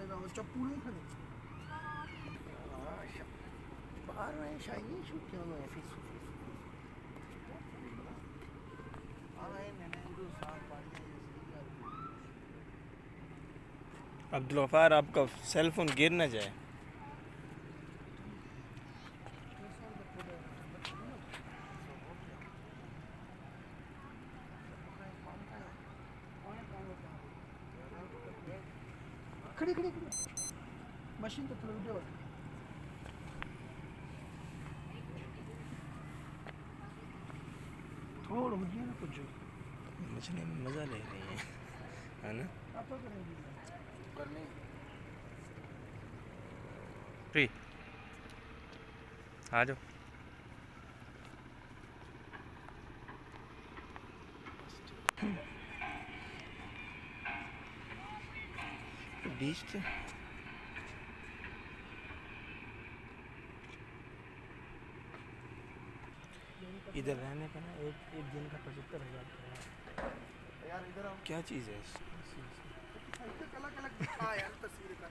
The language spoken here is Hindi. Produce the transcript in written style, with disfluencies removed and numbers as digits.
जाएगा वो चप्पू नहीं खड़े बाहर में शायद शूट किया हुआ है फिर अब्दुल गफ़ार, आपका सेल फोन गिर ना जाए। खड़ी खड़ी खड़ी मशीन तो थोड़ा वीडियो थोड़ा मुझे ना कुछ मछली में मज़ा ले रही है ना। आप तो करेंगे करने फ्री आ जाओ। बीच से इधर रहने का ना एक दिन का 75,000 यार इधर आओ क्या चीज़ है? अलग अलग दिखा यार तस्वीर का